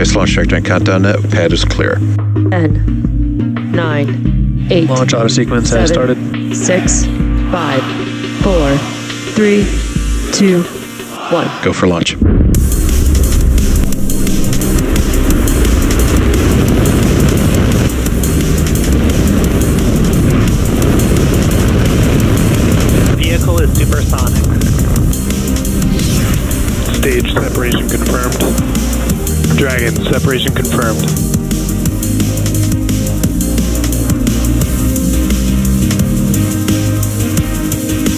Space launch check and countdown net. Pad is clear. 10, 9, 8. Launch auto sequence has started. 6, 5, 4, 3, 2, 1. Go for launch. Vehicle is supersonic. Stage separation confirmed. Dragon, separation confirmed.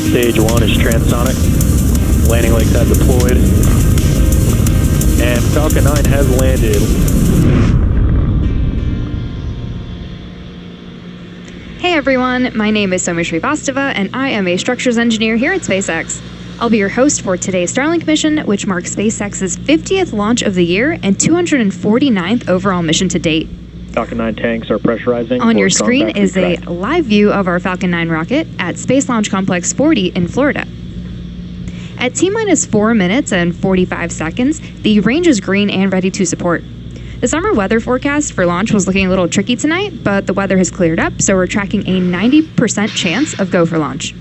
Stage 1 is transonic. Landing legs have deployed. And Falcon 9 has landed. Hey everyone, my name is Somashri Bastava and I am a structures engineer here at SpaceX. I'll be your host for today's Starlink mission, which marks SpaceX's 50th launch of the year and 249th overall mission to date. Falcon 9 tanks are pressurizing. On your screen is a live view of our Falcon 9 rocket at Space Launch Complex 40 in Florida. At T-minus 4 minutes and 45 seconds, the range is green and ready to support. The summer weather forecast for launch was looking a little tricky tonight, but the weather has cleared up, so we're tracking a 90% chance of go for launch.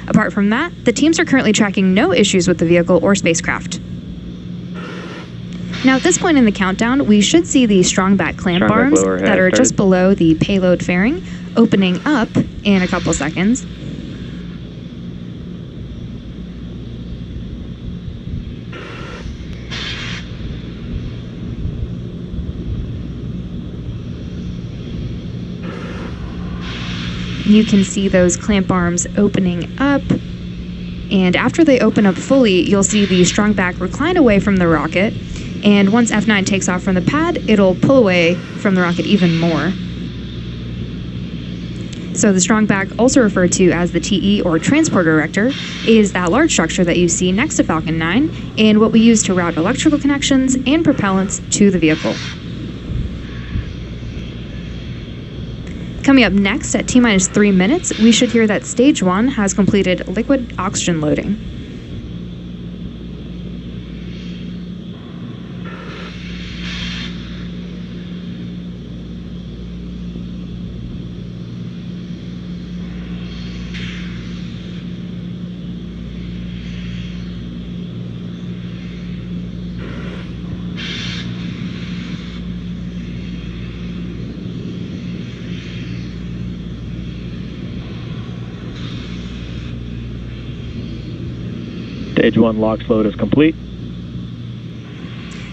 Apart from that, the teams are currently tracking no issues with the vehicle or spacecraft. Now at this point in the countdown, we should see the strong back clamp arms that are just below the payload fairing opening up in a couple seconds. You can see those clamp arms opening up, and after they open up fully, you'll see the strong back recline away from the rocket, and once F9 takes off from the pad, it'll pull away from the rocket even more. So the strong back, also referred to as the TE or transporter erector, is that large structure that you see next to Falcon 9 and what we use to route electrical connections and propellants to the vehicle. Coming up next at T-minus 3 minutes, we should hear that Stage 1 has completed liquid oxygen loading. Stage 1 LOX load is complete.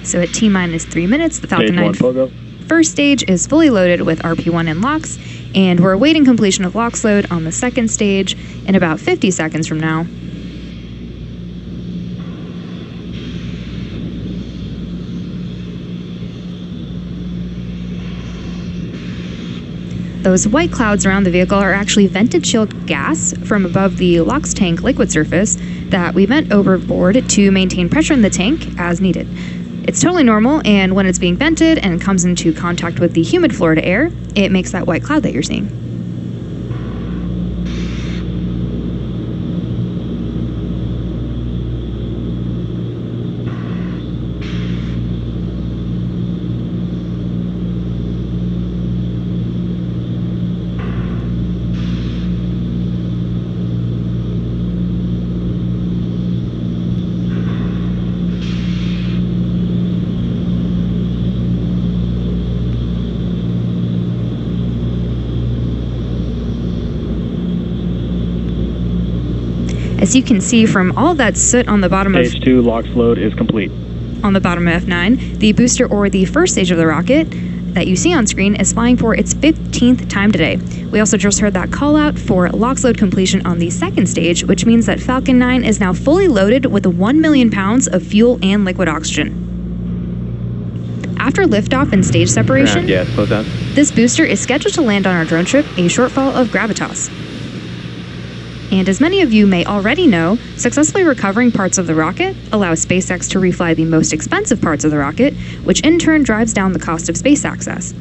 So at T-minus 3 minutes, the Falcon 9 pogo. first stage is fully loaded with RP1 and LOX, and we're awaiting completion of LOX load on the second stage in about 50 seconds from now. Those white clouds around the vehicle are actually vented chilled gas from above the LOX tank liquid surface that we vent overboard to maintain pressure in the tank as needed. It's totally normal, and when it's being vented and comes into contact with the humid Florida air, it makes that white cloud that you're seeing. As you can see from all that soot on the bottom of Stage 2 LOX load is complete. On the bottom of F9, the booster or the first stage of the rocket that you see on screen is flying for its 15th time today. We also just heard that call out for LOX load completion on the second stage, which means that Falcon 9 is now fully loaded with 1 million pounds of fuel and liquid oxygen. After liftoff and stage separation, this booster is scheduled to land on our drone ship, a shortfall of gravitas. And as many of you may already know, successfully recovering parts of the rocket allows SpaceX to refly the most expensive parts of the rocket, which in turn drives down the cost of space access.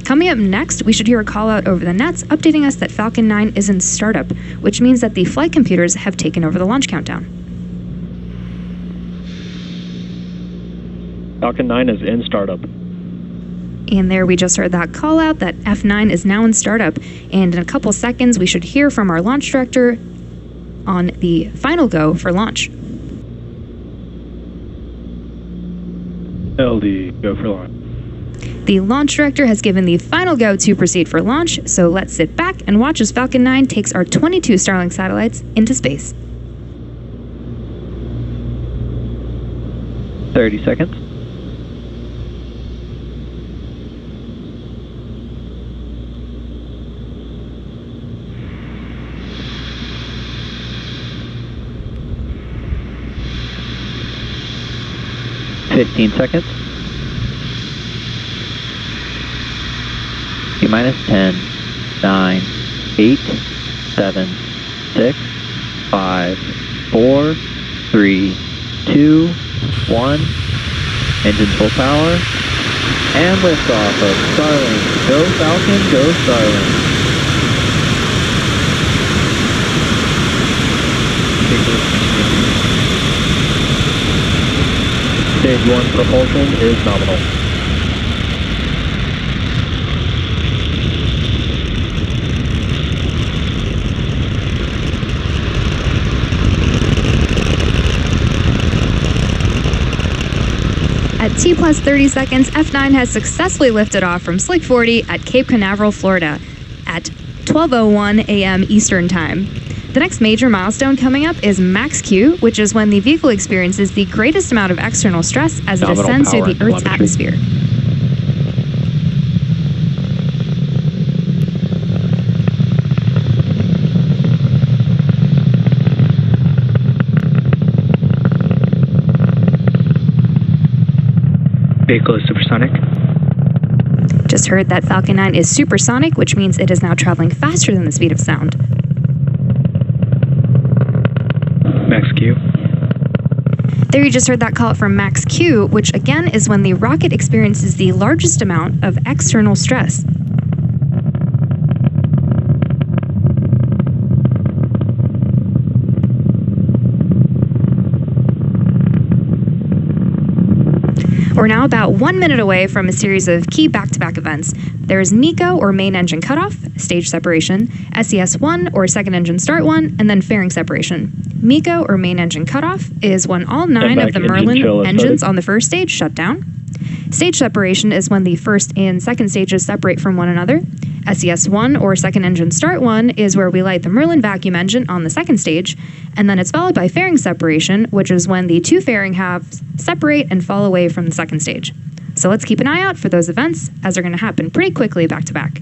Coming up next, we should hear a call out over the nets updating us that Falcon 9 is in startup, which means that the flight computers have taken over the launch countdown. Falcon 9 is in startup. And there we just heard that call out that F9 is now in startup. And in a couple seconds, we should hear from our launch director on the final go for launch. LD, go for launch. The launch director has given the final go to proceed for launch, so let's sit back and watch as Falcon 9 takes our 22 Starlink satellites into space. 30 seconds. Fifteen seconds. T-minus 10, 9, 8, 7, 6, 5, 4, 3, 2, 1. Engines full power. And liftoff of Starlink. Go Falcon, go Starlink. Stage 1 propulsion is nominal. At T plus 30 seconds, F9 has successfully lifted off from Slick 40 at Cape Canaveral, Florida at 12:01 a.m. Eastern Time. The next major milestone coming up is max Q, which is when the vehicle experiences the greatest amount of external stress as it ascends through the Earth's atmosphere. Vehicle is supersonic. Just heard that Falcon 9 is supersonic, which means it is now traveling faster than the speed of sound. Max Q. There you just heard that call from max Q, which again is when the rocket experiences the largest amount of external stress. We're now about 1 minute away from a series of key back-to-back events. There's MECO, or main engine cutoff, stage separation, SES-1, or second engine start 1, and then fairing separation. MECO, or main engine cutoff, is when all 9 of the Merlin engines on the first stage shut down. Stage separation is when the first and second stages separate from one another. SES-1, or second engine start 1, is where we light the Merlin vacuum engine on the second stage, and then it's followed by fairing separation, which is when the two fairing halves separate and fall away from the second stage. So let's keep an eye out for those events, as they're going to happen pretty quickly back to back.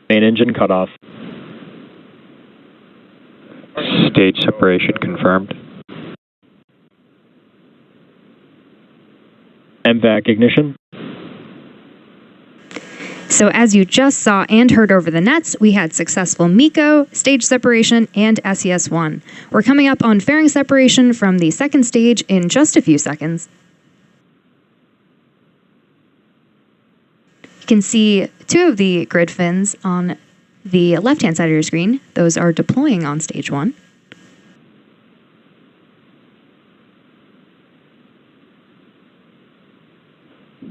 Main engine cutoff. Stage separation confirmed. MVAC ignition. So as you just saw and heard over the nets, we had successful MECO, stage separation, and SES-1. We're coming up on fairing separation from the second stage in just a few seconds. You can see two of the grid fins on the left-hand side of your screen. Those are deploying on stage 1.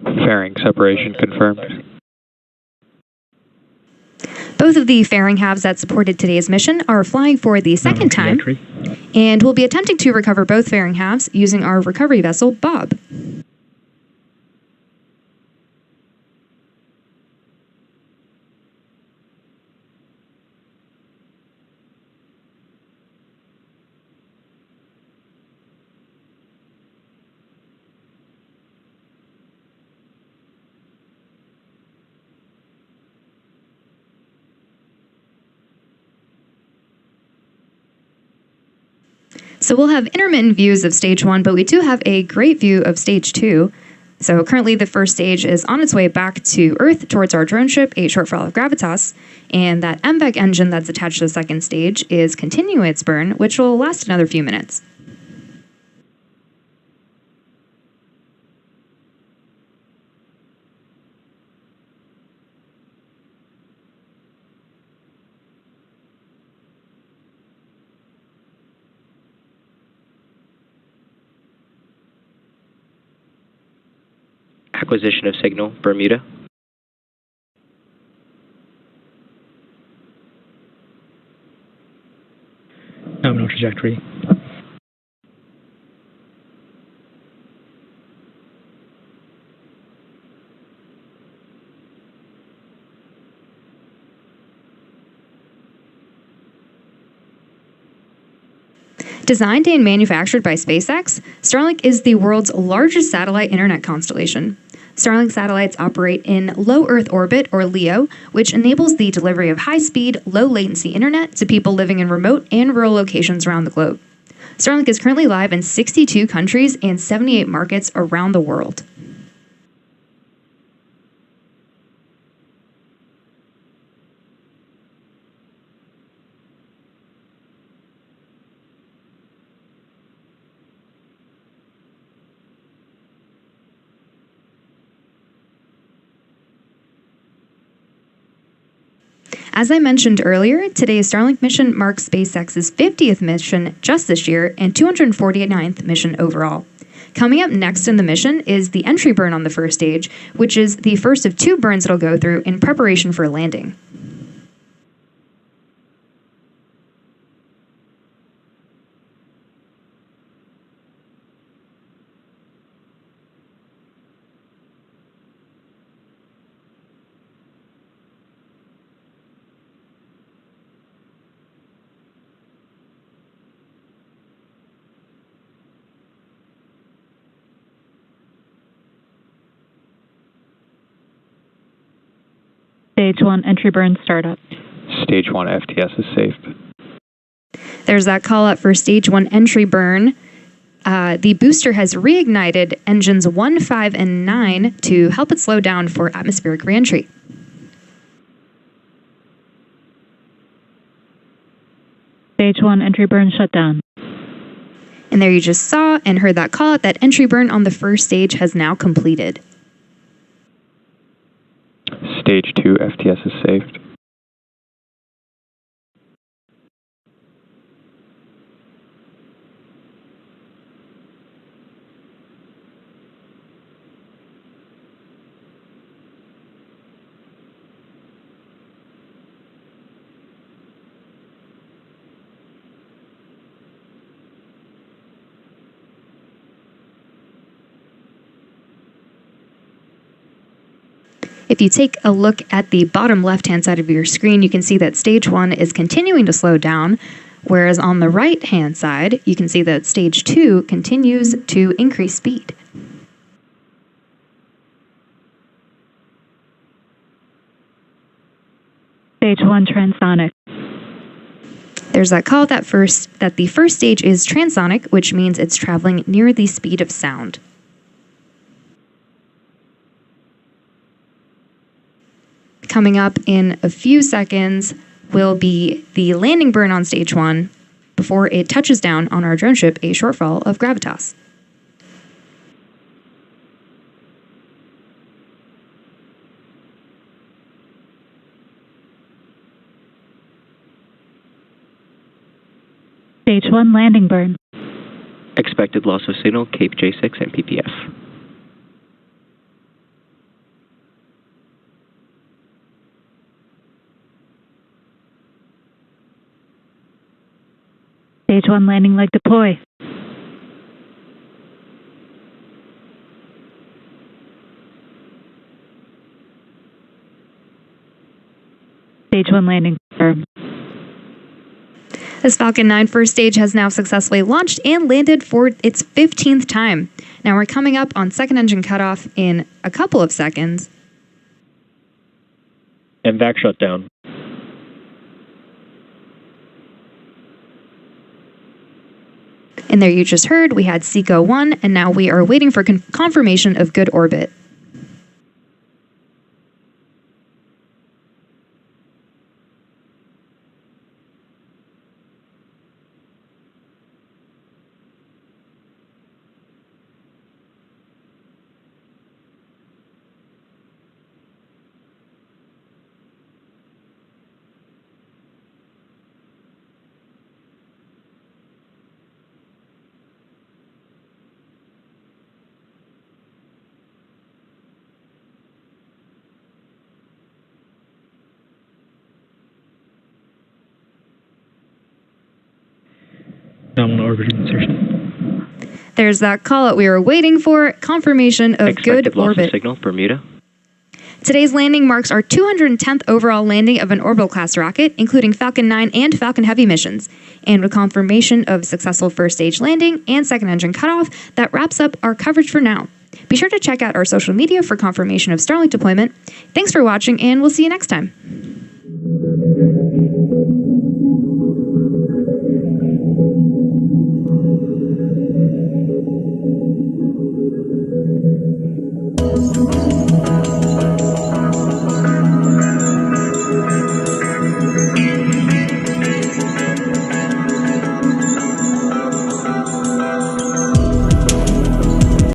Fairing separation confirmed. Both of the fairing halves that supported today's mission are flying for the second time, and we'll be attempting to recover both fairing halves using our recovery vessel, Bob. So we'll have intermittent views of stage 1, but we do have a great view of stage 2. So currently the first stage is on its way back to Earth towards our drone ship, a shortfall of Gravitas, and that MVEC engine that's attached to the second stage is continuing its burn, which will last another few minutes. Acquisition of signal, Bermuda. Nominal trajectory. Designed and manufactured by Spacex, Starlink is the world's largest satellite internet constellation. Starlink satellites operate in low Earth orbit, or LEO, which enables the delivery of high-speed, low-latency internet to people living in remote and rural locations around the globe. Starlink is currently live in 62 countries and 78 markets around the world. As I mentioned earlier, today's Starlink mission marks SpaceX's 50th mission just this year and 249th mission overall. Coming up next in the mission is the entry burn on the first stage, which is the first of 2 burns it'll go through in preparation for landing. Stage 1 entry burn startup. Stage 1 FTS is safe. There's that call out for Stage 1 entry burn. The booster has reignited engines 1, 5, and 9 to help it slow down for atmospheric reentry. Stage 1 entry burn shut down. And there you just saw and heard that call out that entry burn on the first stage has now completed. Stage 2 FTS is saved. If you take a look at the bottom left-hand side of your screen, you can see that Stage 1 is continuing to slow down, whereas on the right-hand side, you can see that Stage 2 continues to increase speed. Stage 1 transonic. There's that call that the first stage is transonic, which means it's traveling near the speed of sound. Coming up in a few seconds will be the landing burn on Stage 1 before it touches down on our drone ship, a shortfall of Gravitas. Stage 1 landing burn. Expected loss of signal, Cape J6 and PPF. Stage 1 landing leg deploy. Stage 1 landing confirmed. This Falcon 9 first stage has now successfully launched and landed for its 15th time. Now we're coming up on second engine cutoff in a couple of seconds. And vac shutdown. And there you just heard, we had SECO 1, and now we are waiting for confirmation of good orbit. Nominal orbit insertion. There's that call out we were waiting for, confirmation of Expected good loss orbit. of signal, Bermuda. Today's landing marks our 210th overall landing of an orbital class rocket, including Falcon 9 and Falcon Heavy missions. And with confirmation of successful first stage landing and second engine cutoff, that wraps up our coverage for now. Be sure to check out our social media for confirmation of Starlink deployment. Thanks for watching, and we'll see you next time.